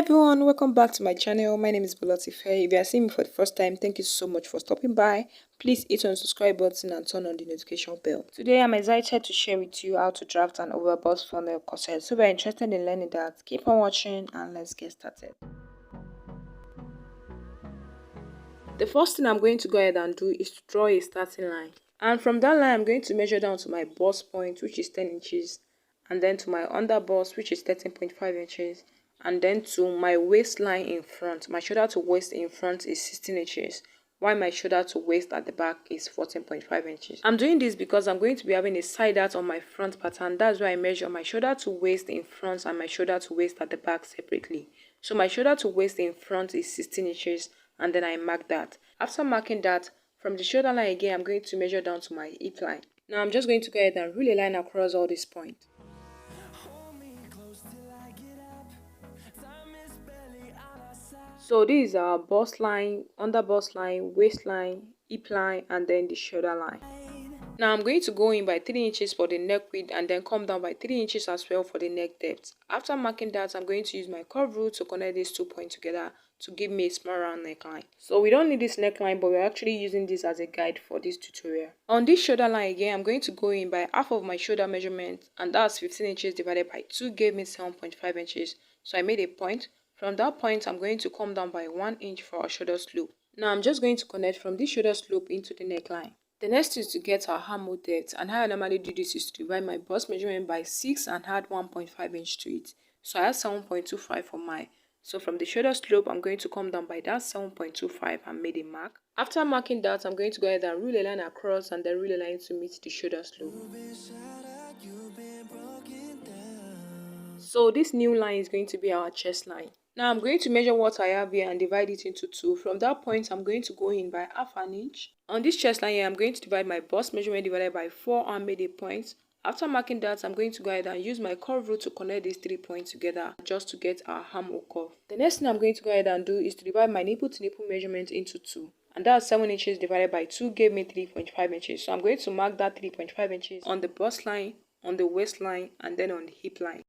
everyone, welcome back to my channel. My name is Bustier. If you are seeing me for the first time, thank you so much for stopping by. Please hit on the subscribe button and turn on the notification bell. Today I'm excited to share with you how to draft an overbust funnel corset. So if you're interested in learning that, keep on watching and let's get started. The first thing I'm going to go ahead and do is to draw a starting line. And from that line I'm going to measure down to my bust point, which is 10 inches, and then to my under bust, which is 13.5 inches. And then to my waistline in front. My shoulder to waist in front is 16 inches, while my shoulder to waist at the back is 14.5 inches. I'm doing this because I'm going to be having a side dart on my front pattern. That's why I measure my shoulder to waist in front and my shoulder to waist at the back separately. So my shoulder to waist in front is 16 inches and then I mark that. After marking that, from the shoulder line again, I'm going to measure down to my hip line. Now I'm just going to go ahead and rule a line across all these points. So this is our bust line, under bust line, waistline, hip line, and then the shoulder line. Now I'm going to go in by 3 inches for the neck width and then come down by 3 inches as well for the neck depth. After marking that, I'm going to use my curve rule to connect these 2 points together to give me a small round neckline. So we don't need this neckline, but we're actually using this as a guide for this tutorial. On this shoulder line again, I'm going to go in by half of my shoulder measurement, and that's 15 inches divided by 2 gave me 7.5 inches. So I made a point. From that point, I'm going to come down by 1 inch for our shoulder slope. Now I'm just going to connect from this shoulder slope into the neckline. The next is to get our armhole depth, and how I normally do this is to divide my bust measurement by 6 and add 1.5 inch to it. So I have 7.25 for mine. So from the shoulder slope, I'm going to come down by that 7.25 and made a mark. After marking that, I'm going to go ahead and rule a line across and then rule a line to meet the shoulder slope. So this new line is going to be our chest line. Now I'm going to measure what I have here and divide it into 2. From that point, I'm going to go in by half an inch. On this chest line here, I'm going to divide my bust measurement divided by 4 and made a point. After marking that, I'm going to go ahead and use my curve rule to connect these 3 points together just to get our armhole curve. The next thing I'm going to go ahead and do is to divide my nipple to nipple measurement into 2. And that's 7 inches divided by 2 gave me 3.5 inches. So I'm going to mark that 3.5 inches on the bust line, on the waistline, and then on the hip line.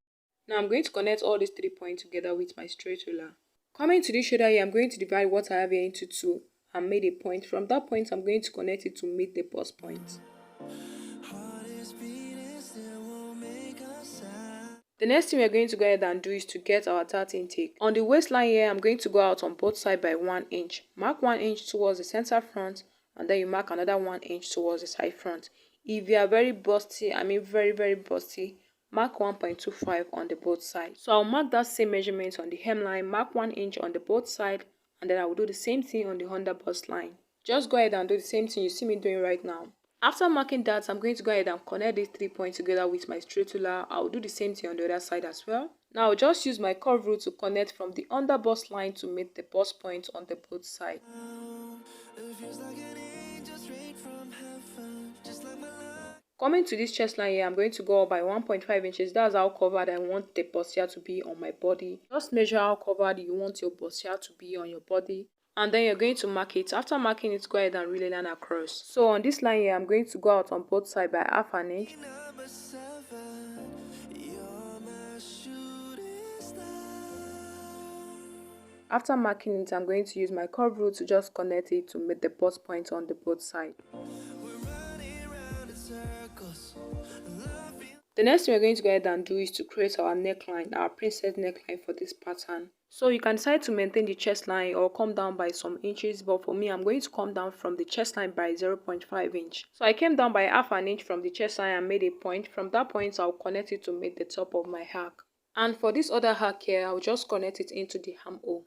Now I'm going to connect all these 3 points together with my straight ruler. Coming to this shoulder here, I'm going to divide what I have here into 2 and made a point. From that point, I'm going to connect it to meet the bust point. The next thing we're going to go ahead and do is to get our dart intake. On the waistline here, I'm going to go out on both sides by 1 inch. Mark 1 inch towards the center front and then you mark another 1 inch towards the side front. If you are very busty, very busty, mark 1.25 on the both sides. So I'll mark that same measurement on the hemline, mark 1 inch on the both side, and then I will do the same thing on the under bust line. Just go ahead and do the same thing you see me doing right now. After marking that, I'm going to go ahead and connect these 3 points together with my straight ruler. I'll do the same thing on the other side as well. Now I'll just use my curve rule to connect from the under bust line to meet the bust point on the both sides. Coming to this chest line here, I'm going to go up by 1.5 inches. That's how covered I want the bustier to be on my body. Just measure how covered you want your bustier to be on your body. And then you're going to mark it. After marking it, go ahead and rule a line across. So on this line here, I'm going to go out on both sides by half an inch. After marking it, I'm going to use my curve rule to just connect it to meet the bust point on the both sides. The next thing we're going to go ahead and do is to create our neckline, our princess neckline for this pattern. So you can decide to maintain the chest line or come down by some inches, but for me, I'm going to come down from the chest line by 0.5 inch. So I came down by half an inch from the chest line and made a point. From that point, I'll connect it to make the top of my hack. And for this other hack here, I'll just connect it into the armhole.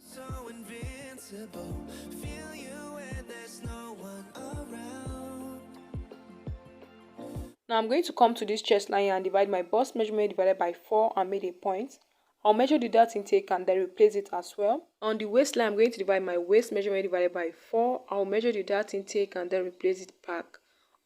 Now I'm going to come to this chest line and divide my bust measurement divided by 4 and made a point. I'll measure the dart intake and then replace it as well. On the waistline, I'm going to divide my waist measurement divided by 4. I'll measure the dart intake and then replace it back.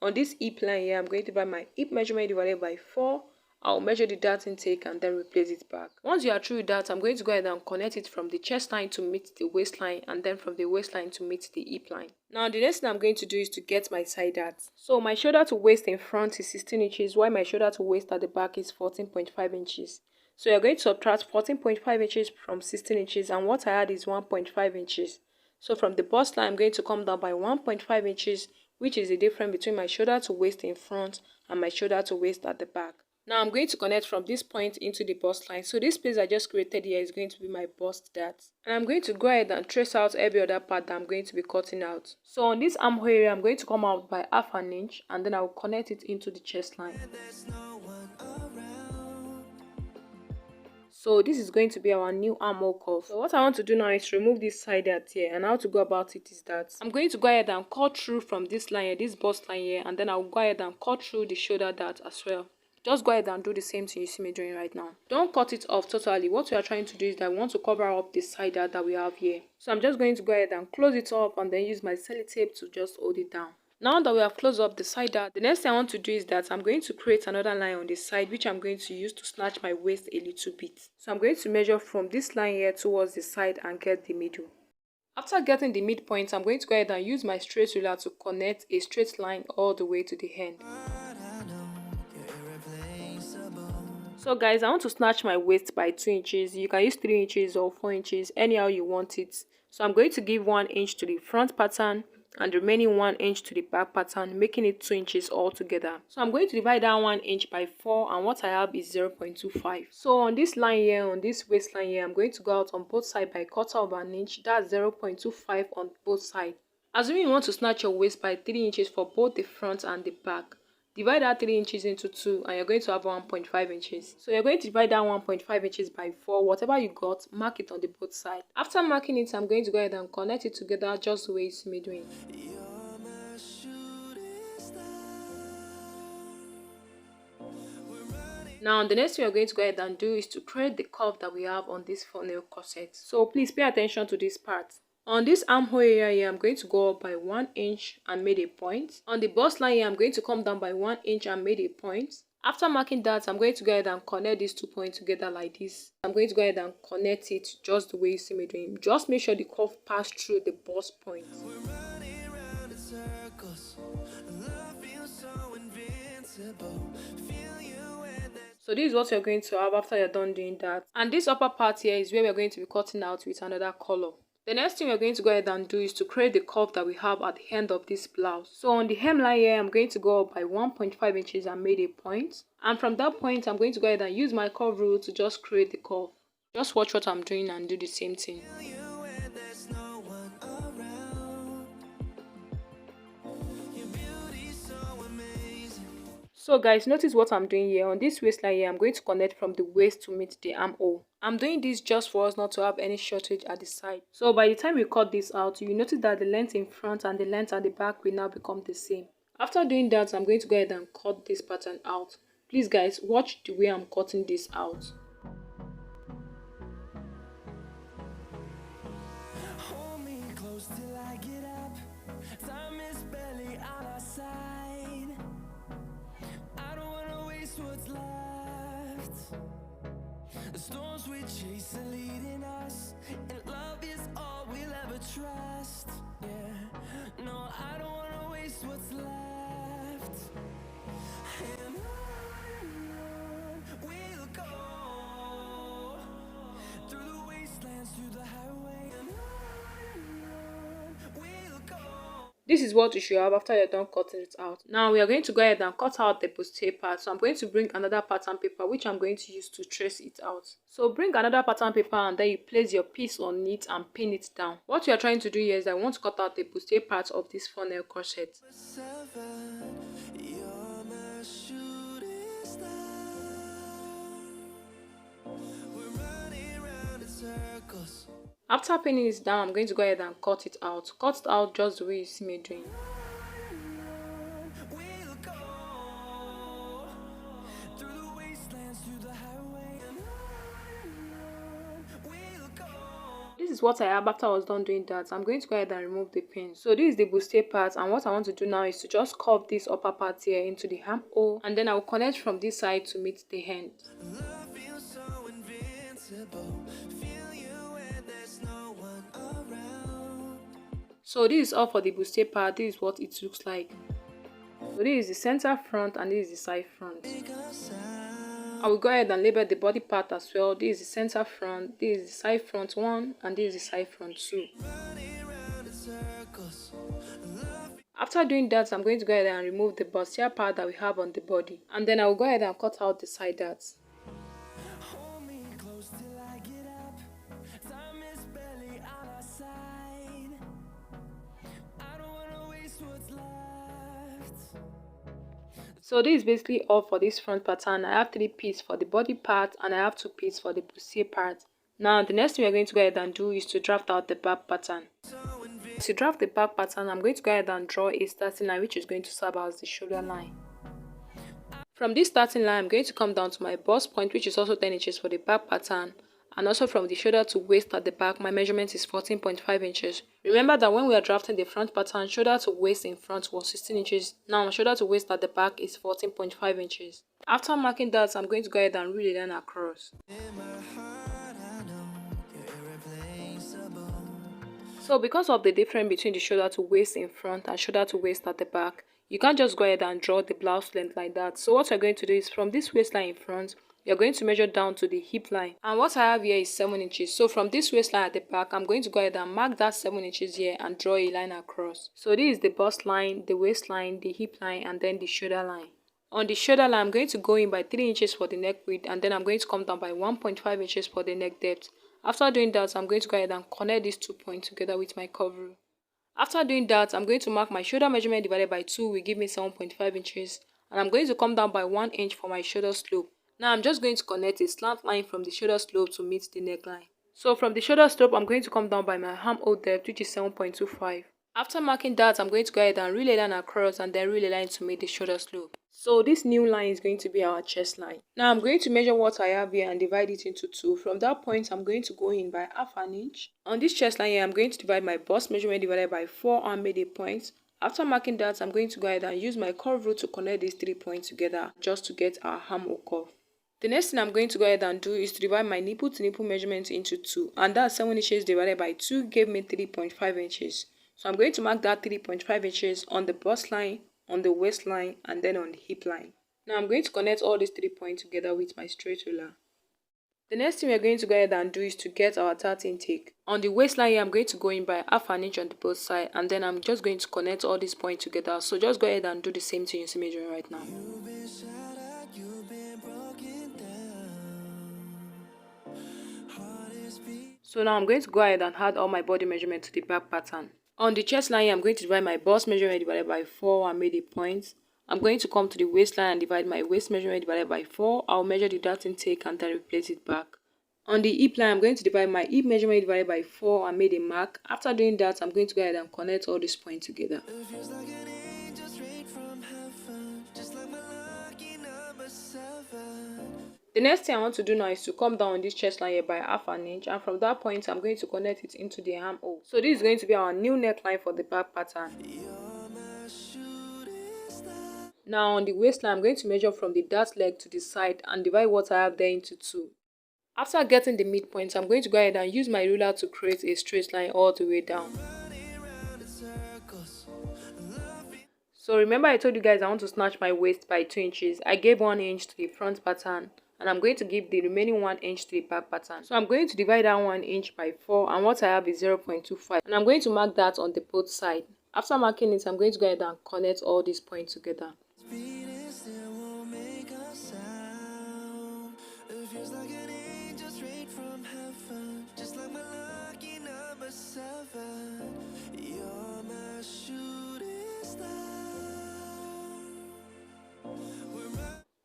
On this hip line here, I'm going to divide my hip measurement divided by 4. I'll measure the dart intake and then replace it back. Once you are through with that, I'm going to go ahead and connect it from the chest line to meet the waistline and then from the waistline to meet the hip line. Now the next thing I'm going to do is to get my side darts. So my shoulder to waist in front is 16 inches while my shoulder to waist at the back is 14.5 inches. So you're going to subtract 14.5 inches from 16 inches, and what I had is 1.5 inches. So from the bust line, I'm going to come down by 1.5 inches, which is the difference between my shoulder to waist in front and my shoulder to waist at the back. Now I'm going to connect from this point into the bust line. So this place I just created here is going to be my bust dart. And I'm going to go ahead and trace out every other part that I'm going to be cutting out. So on this armhole area, I'm going to come out by half an inch, and then I will connect it into the chest line. So this is going to be our new armhole curve. So what I want to do now is remove this side dart here, and how to go about it is that I'm going to go ahead and cut through from this line here, this bust line here, and then I'll go ahead and cut through the shoulder dart as well. Just go ahead and do the same thing you see me doing right now. Don't cut it off totally. What we are trying to do is that we want to cover up the side dart that we have here. So I'm just going to go ahead and close it up and then use my sellotape to just hold it down. Now that we have closed up the side dart, the next thing I want to do is that I'm going to create another line on the side, which I'm going to use to snatch my waist a little bit. So I'm going to measure from this line here towards the side and get the middle. After getting the midpoint, I'm going to go ahead and use my straight ruler to connect a straight line all the way to the end. So guys, I want to snatch my waist by 2 inches. You can use 3 inches or 4 inches, anyhow you want it. So I'm going to give 1 inch to the front pattern and the remaining 1 inch to the back pattern, making it 2 inches altogether. So I'm going to divide that 1 inch by 4, and what I have is 0.25. So on this line here, on this waistline here, I'm going to go out on both sides by 1/4 of an inch. That's 0.25 on both sides. Assuming you want to snatch your waist by 3 inches for both the front and the back, divide that 3 inches into 2 and you're going to have 1.5 inches. So you're going to divide that 1.5 inches by 4. Whatever you got, mark it on the both sides. After marking it, I'm going to go ahead and connect it together just the way you see me doing. Now the next thing we're going to go ahead and do is to create the curve that we have on this funnel corset. So please pay attention to this part. On this armhole area here, I'm going to go up by 1 inch and made a point. On the bust line here, I'm going to come down by 1 inch and made a point. After marking that, I'm going to go ahead and connect these 2 points together like this. I'm going to go ahead and connect it just the way you see me doing. Just make sure the curve passes through the bust point. So this is what you're going to have after you're done doing that. And this upper part here is where we're going to be cutting out with another color. The next thing we're going to go ahead and do is to create the curve that we have at the end of this blouse. So on the hemline here, I'm going to go up by 1.5 inches and made a point. And from that point, I'm going to go ahead and use my curve rule to just create the curve. Just watch what I'm doing and do the same thing. So guys, notice what I'm doing here. On this waistline here, I'm going to connect from the waist to meet the armhole. I'm doing this just for us not to have any shortage at the side. So by the time we cut this out, you notice that the length in front and the length at the back will now become the same. After doing that, I'm going to go ahead and cut this pattern out. Please guys, watch the way I'm cutting this out. Hold me close till I get up. Time is barely on our side. I don't wanna waste what's left. The storms we chase are leading us, and love is all we'll ever trust. Yeah, no, I don't wanna waste what's left. And on we'll go, through the wastelands, through the highway, and on we'll go. This is what you should have after you're done cutting it out. Now we are going to go ahead and cut out the bustier part. So I'm going to bring another pattern paper, which I'm going to use to trace it out. So bring another pattern paper and then you place your piece on it and pin it down. What you are trying to do here is I want to cut out the bustier part of this funnel corset. After pinning it down, I'm going to go ahead and cut it out. Cut it out just the way you see me doing. This is what I have after I was done doing that. I'm going to go ahead and remove the pin. So this is the bustier part, and what I want to do now is to just curve this upper part here into the armhole, and then I will connect from this side to meet the end. So this is all for the bustier part. This is what it looks like. So this is the center front and this is the side front. I will go ahead and label the body part as well. This is the center front, this is the side front 1, and this is the side front 2. After doing that, I'm going to go ahead and remove the bustier part that we have on the body, and then I will go ahead and cut out the side darts. So this is basically all for this front pattern. I have 3 pieces for the body part and I have 2 pieces for the bustier part. Now the next thing we're going to go ahead and do is to draft out the back pattern. To draft the back pattern, I'm going to go ahead and draw a starting line which is going to serve as the shoulder line. From this starting line, I'm going to come down to my bust point, which is also 10 inches for the back pattern. And also from the shoulder to waist at the back, my measurement is 14.5 inches. Remember that when we are drafting the front pattern, shoulder to waist in front was 16 inches. Now shoulder to waist at the back is 14.5 inches. After marking that, I'm going to go ahead and really line across. So because of the difference between the shoulder to waist in front and shoulder to waist at the back, you can't just go ahead and draw the blouse length like that. So what we're going to do is from this waistline in front, you're going to measure down to the hip line. And what I have here is 7 inches. So from this waistline at the back, I'm going to go ahead and mark that 7 inches here and draw a line across. So this is the bust line, the waistline, the hip line, and then the shoulder line. On the shoulder line, I'm going to go in by 3 inches for the neck width, and then I'm going to come down by 1.5 inches for the neck depth. After doing that, I'm going to go ahead and connect these 2 points together with my curve rule. After doing that, I'm going to mark my shoulder measurement divided by 2 will give me 7.5 inches. And I'm going to come down by 1 inch for my shoulder slope. Now I'm just going to connect a slant line from the shoulder slope to meet the neckline. So from the shoulder slope, I'm going to come down by my armhole depth, which is 7.25. After marking that, I'm going to go ahead and relay line across and then relay line to meet the shoulder slope. So this new line is going to be our chest line. Now I'm going to measure what I have here and divide it into 2. From that point, I'm going to go in by half an inch. On this chest line here, I'm going to divide my bust measurement divided by 4 and made a point. After marking that, I'm going to go ahead and use my curve rule to connect these 3 points together just to get our armhole curve. The next thing I'm going to go ahead and do is to divide my nipple to nipple measurement into 2, and that's 7 inches divided by 2 gave me 3.5 inches. So I'm going to mark that 3.5 inches on the bust line, on the waistline, and then on the hip line. Now I'm going to connect all these 3 points together with my straight ruler. The next thing we're going to go ahead and do is to get our dart intake. On the waistline here, I'm going to go in by half an inch on the both sides, and then I'm just going to connect all these points together. So just go ahead and do the same thing you see me doing right now. So now I'm going to go ahead and add all my body measurement to the back pattern. On the chest line, I'm going to divide my bust measurement divided by 4 and made a point. I'm going to come to the waistline and divide my waist measurement divided by 4. I'll measure the dart intake and then replace it back. On the hip line, I'm going to divide my hip measurement divided by 4 and made a mark. After doing that, I'm going to go ahead and connect all these points together. The next thing I want to do now is to come down on this chest line here by half an inch, and from that point I'm going to connect it into the armhole. So this is going to be our new neckline for the back pattern. Now on the waistline, I'm going to measure from the dart leg to the side and divide what I have there into 2. After getting the midpoint, I'm going to go ahead and use my ruler to create a straight line all the way down. So remember I told you guys I want to snatch my waist by 2 inches. I gave 1 inch to the front pattern, and I'm going to give the remaining 1 inch to the back pattern. So I'm going to divide that 1 inch by 4, and what I have is 0.25, and I'm going to mark that on the both sides. After marking it, I'm going to go ahead and connect all these points together.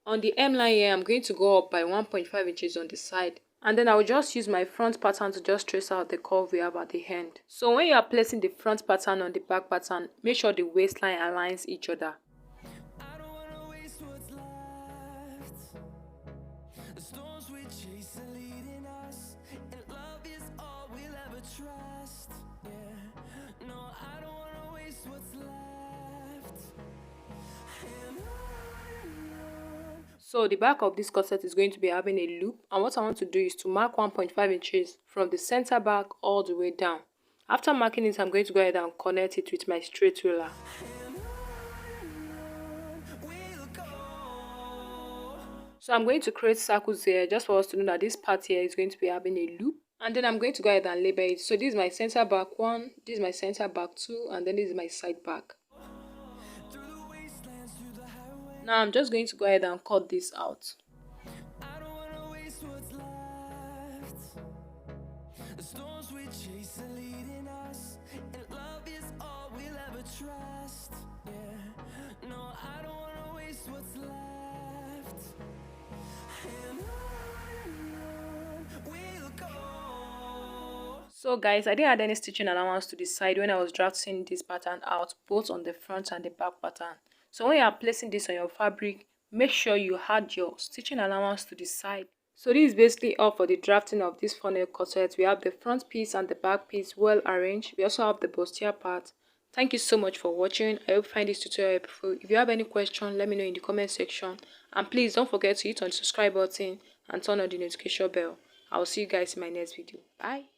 On the hem line here, I'm going to go up by 1.5 inches on the side, and then I will just use my front pattern to just trace out the curve we have at the end. So when you are placing the front pattern on the back pattern, make sure the waistline aligns each other. So the back of this corset is going to be having a loop, and what I want to do is to mark 1.5 inches from the center back all the way down. After marking it, I'm going to go ahead and connect it with my straight ruler. So I'm going to create circles here just for us to know that this part here is going to be having a loop. And then I'm going to go ahead and label it. So this is my center back 1, this is my center back 2, and then this is my side back. Now I'm just going to go ahead and cut this out. So guys, I didn't add any stitching allowance to the side when I was drafting this pattern out, both on the front and the back pattern. So when you are placing this on your fabric, make sure you add your stitching allowance to the side. So this is basically all for the drafting of this funnel corset. We have the front piece and the back piece well arranged. We also have the bustier part. Thank you so much for watching. I hope you find this tutorial helpful. If you have any question, let me know in the comment section. And please don't forget to hit on the subscribe button and turn on the notification bell. I will see you guys in my next video. Bye.